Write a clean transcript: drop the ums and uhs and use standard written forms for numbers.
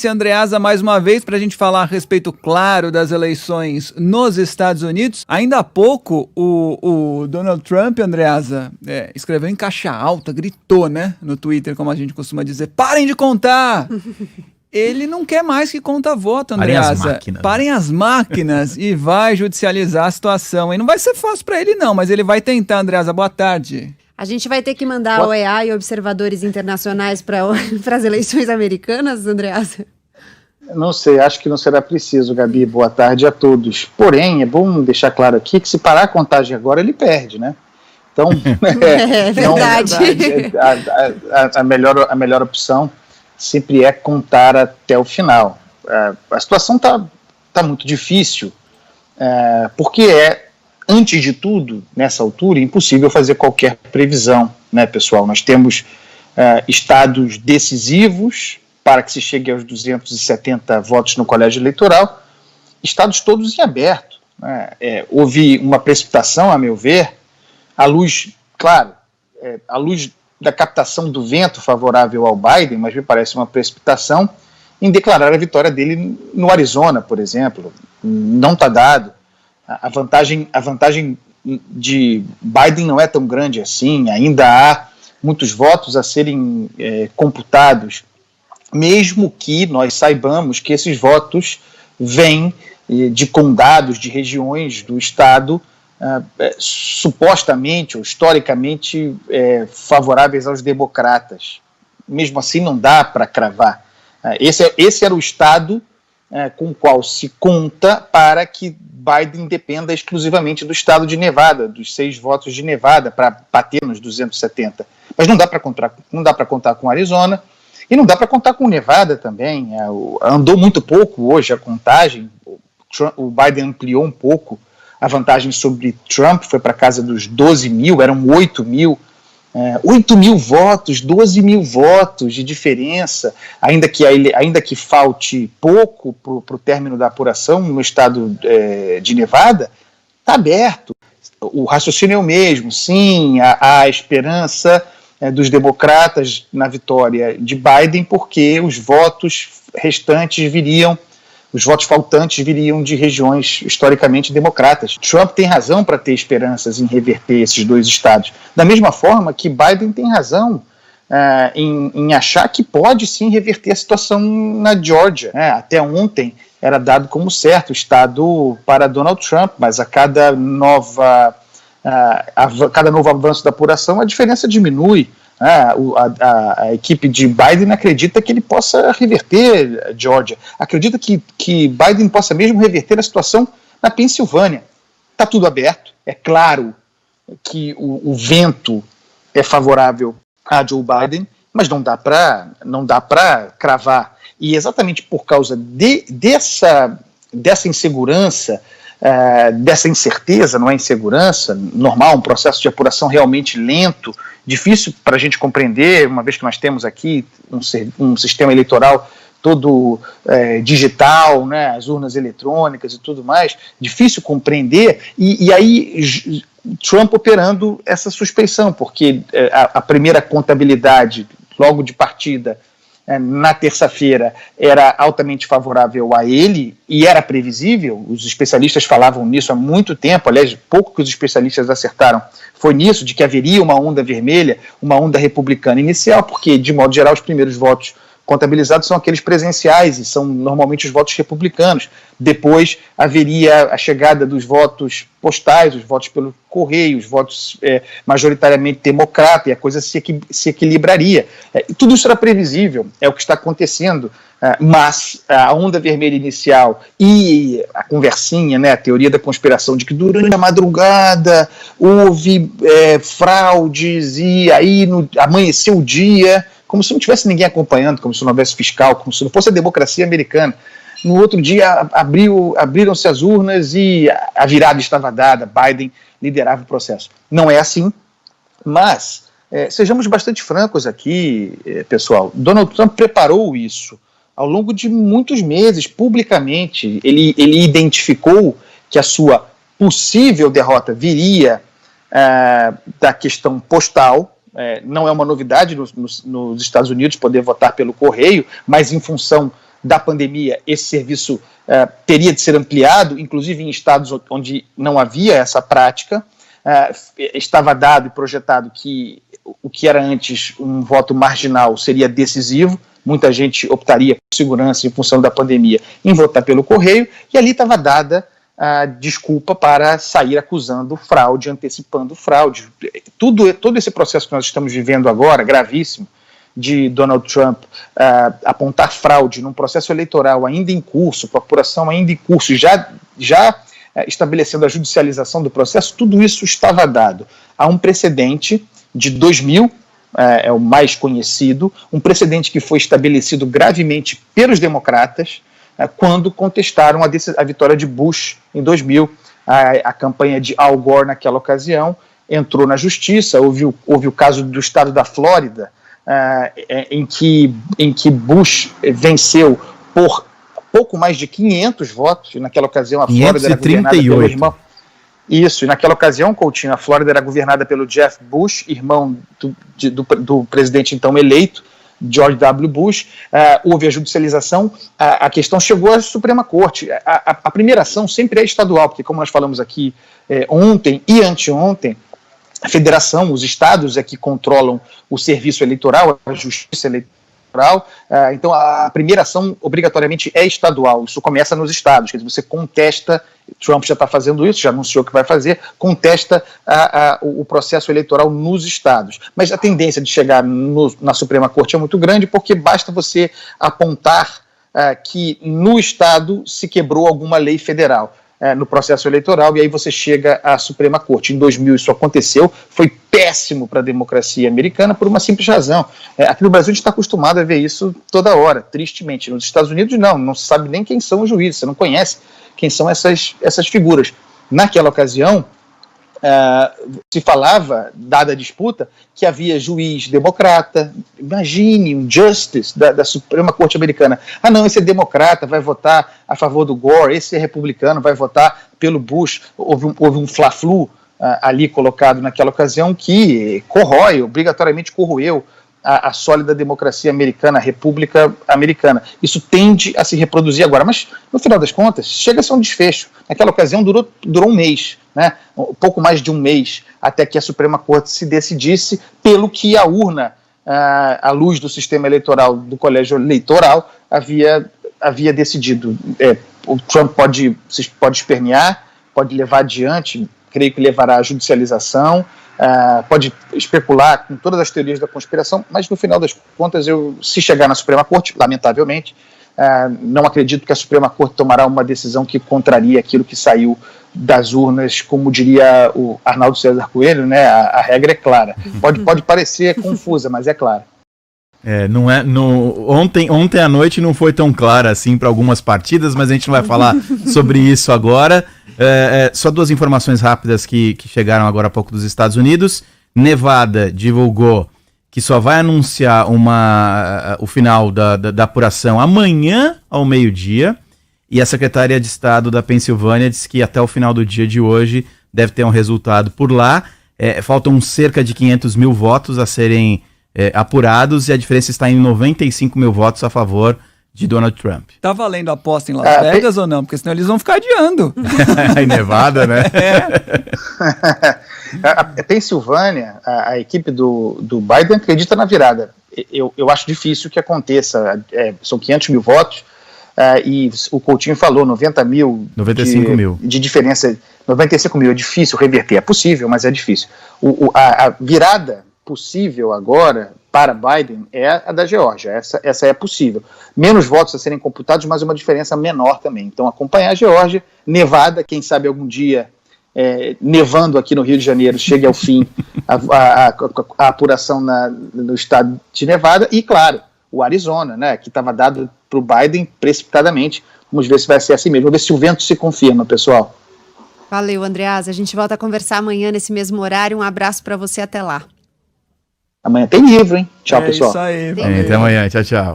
Márcia Andreasa mais uma vez para a gente falar a respeito, claro, das eleições nos Estados Unidos. Ainda há pouco o Donald Trump, Andreasa, escreveu em caixa alta, gritou, né, no Twitter, como a gente costuma dizer, parem de contar! Ele não quer mais que conta voto, Andreasa. Parem as máquinas e vai judicializar a situação. E não vai ser fácil para ele não, mas ele vai tentar, Andreasa. Boa tarde. A gente vai ter que mandar a OEA e observadores internacionais para as eleições americanas, Andreasa? Não sei, acho que não será preciso, Gabi. Boa tarde a todos. Porém, é bom deixar claro aqui que se parar a contagem agora, ele perde, né? Então, é verdade. A melhor opção sempre é contar até o final. A situação tá muito difícil, porque antes de tudo, nessa altura, impossível fazer qualquer previsão, né, pessoal? Nós temos estados decisivos para que se chegue aos 270 votos no colégio eleitoral, estados todos em aberto, né? Houve uma precipitação, a meu ver, à luz, claro, à luz da captação do vento favorável ao Biden, mas me parece uma precipitação em declarar a vitória dele no Arizona, por exemplo. Não está dado. A vantagem de Biden não é tão grande assim, ainda há muitos votos a serem computados, mesmo que nós saibamos que esses votos vêm de condados, de regiões do estado supostamente ou historicamente favoráveis aos democratas. Mesmo assim não dá para cravar. Esse era o estado com o qual se conta para que Biden dependa exclusivamente do estado de Nevada, dos 6 votos de Nevada, para bater nos 270. Mas não dá para contar com Arizona e não dá para contar com Nevada também. Andou muito pouco hoje a contagem. O Biden ampliou um pouco a vantagem sobre Trump, foi para casa dos 12 mil, eram 8 mil. 8 mil votos, 12 mil votos de diferença, ainda que falte pouco para o término da apuração no estado de Nevada, está aberto. O raciocínio é o mesmo, sim, há esperança dos democratas na vitória de Biden, porque os votos faltantes viriam de regiões historicamente democratas. Trump tem razão para ter esperanças em reverter esses 2 estados. Da mesma forma que Biden tem razão em achar que pode sim reverter a situação na Geórgia. Até ontem era dado como certo o estado para Donald Trump, mas a cada novo avanço da apuração a diferença diminui. A equipe de Biden acredita que ele possa reverter a Geórgia, acredita que Biden possa mesmo reverter a situação na Pensilvânia. Está tudo aberto, é claro que o vento é favorável a Joe Biden, mas não dá para cravar. E exatamente por causa dessa insegurança, dessa incerteza, não é insegurança, normal, um processo de apuração realmente lento, difícil para a gente compreender, uma vez que nós temos aqui um sistema eleitoral todo digital, né, as urnas eletrônicas e tudo mais, difícil compreender, e aí Trump operando essa suspeição, porque a primeira contabilidade, logo de partida, na terça-feira, era altamente favorável a ele, e era previsível, os especialistas falavam nisso há muito tempo, aliás, pouco que os especialistas acertaram foi nisso, de que haveria uma onda vermelha, uma onda republicana inicial, porque, de modo geral, os primeiros votos contabilizados são aqueles presenciais e são normalmente os votos republicanos. Depois haveria a chegada dos votos postais, os votos pelo correio, os votos majoritariamente democrata, e a coisa se equilibraria. Tudo isso era previsível, é o que está acontecendo, mas a onda vermelha inicial e a conversinha, né, a teoria da conspiração de que durante a madrugada houve fraudes e aí amanheceu o dia, como se não tivesse ninguém acompanhando, como se não houvesse fiscal, como se não fosse a democracia americana. No outro dia abriram-se as urnas e a virada estava dada, Biden liderava o processo. Não é assim, mas sejamos bastante francos aqui, pessoal. Donald Trump preparou isso ao longo de muitos meses, publicamente. Ele identificou que a sua possível derrota viria da questão postal. Não é uma novidade nos Estados Unidos poder votar pelo correio, mas em função da pandemia, esse serviço teria de ser ampliado, inclusive em estados onde não havia essa prática. Estava dado e projetado que o que era antes um voto marginal seria decisivo. Muita gente optaria por segurança em função da pandemia em votar pelo correio, e ali estava dada a desculpa para sair acusando fraude, antecipando fraude. Todo esse processo que nós estamos vivendo agora, gravíssimo, de Donald Trump apontar fraude num processo eleitoral ainda em curso, com a apuração ainda em curso, já estabelecendo a judicialização do processo, tudo isso estava dado. Há um precedente de 2000, é o mais conhecido, um precedente que foi estabelecido gravemente pelos democratas quando contestaram a vitória de Bush em 2000. A campanha de Al Gore naquela ocasião entrou na justiça. Houve o caso do estado da Flórida, em que Bush venceu por pouco mais de 500 votos. Naquela ocasião a Flórida era governada pelo irmão. Isso, e naquela ocasião, Coutinho, a Flórida era governada pelo Jeff Bush, irmão do presidente então eleito, George W. Bush. Houve a judicialização, a questão chegou à Suprema Corte. A primeira ação sempre é estadual, porque como nós falamos aqui ontem e anteontem, a federação, os estados é que controlam o serviço eleitoral, a justiça eleitoral. Então a primeira ação obrigatoriamente é estadual, isso começa nos estados, quer dizer, você contesta, Trump já está fazendo isso, já anunciou que vai fazer, contesta o processo eleitoral nos estados, mas a tendência de chegar na Suprema Corte é muito grande, porque basta você apontar que no estado se quebrou alguma lei federal no processo eleitoral, e aí você chega à Suprema Corte. Em 2000 isso aconteceu, foi péssimo para a democracia americana por uma simples razão. Aqui no Brasil a gente está acostumado a ver isso toda hora, tristemente. Nos Estados Unidos não se sabe nem quem são os juízes, você não conhece quem são essas figuras. Naquela ocasião, se falava, dada a disputa, que havia juiz democrata. Imagine um justice da Suprema Corte Americana. Não, esse é democrata, vai votar a favor do Gore, esse é republicano, vai votar pelo Bush. Houve um fla-flu ali colocado naquela ocasião que obrigatoriamente corroeu a sólida democracia americana, a República Americana. Isso tende a se reproduzir agora, mas no final das contas chega a ser um desfecho. Naquela ocasião durou um mês, né? Um pouco mais de um mês, até que a Suprema Corte se decidisse, pelo que a urna, à luz do sistema eleitoral do colégio eleitoral, havia decidido. O Trump pode espernear, pode levar adiante, creio que levará à judicialização, pode especular com todas as teorias da conspiração, mas no final das contas, se chegar na Suprema Corte, lamentavelmente, não acredito que a Suprema Corte tomará uma decisão que contraria aquilo que saiu das urnas, como diria o Arnaldo César Coelho, né? A regra é clara. Pode parecer confusa, mas é clara. Ontem à noite não foi tão clara assim para algumas partidas, mas a gente não vai falar sobre isso agora. Só duas informações rápidas que chegaram agora há pouco dos Estados Unidos. Nevada divulgou que só vai anunciar o final da apuração amanhã ao meio-dia, e a Secretaria de Estado da Pensilvânia disse que até o final do dia de hoje deve ter um resultado por lá. Faltam cerca de 500 mil votos a serem apurados, e a diferença está em 95 mil votos a favor de Donald Trump. Tá valendo a aposta em Las Vegas ou não? Porque senão eles vão ficar adiando. Em Nevada, né? A Pensilvânia, a equipe do Biden acredita na virada. Eu acho difícil que aconteça. São 500 mil votos, e o Coutinho falou 95 mil de diferença. 95 mil é difícil reverter. É possível, mas é difícil. A virada possível agora para Biden é a da Geórgia. Essa é possível. Menos votos a serem computados, mas uma diferença menor também. Então, acompanhar a Geórgia, Nevada, quem sabe algum dia, nevando aqui no Rio de Janeiro, chegue ao fim a apuração no estado de Nevada, e, claro, o Arizona, né, que estava dado para o Biden precipitadamente. Vamos ver se vai ser assim mesmo. Vamos ver se o vento se confirma, pessoal. Valeu, Andreasa. A gente volta a conversar amanhã nesse mesmo horário. Um abraço para você, até lá. Amanhã tem livro, hein? Tchau, pessoal. Isso aí. Até amanhã. Tchau, tchau.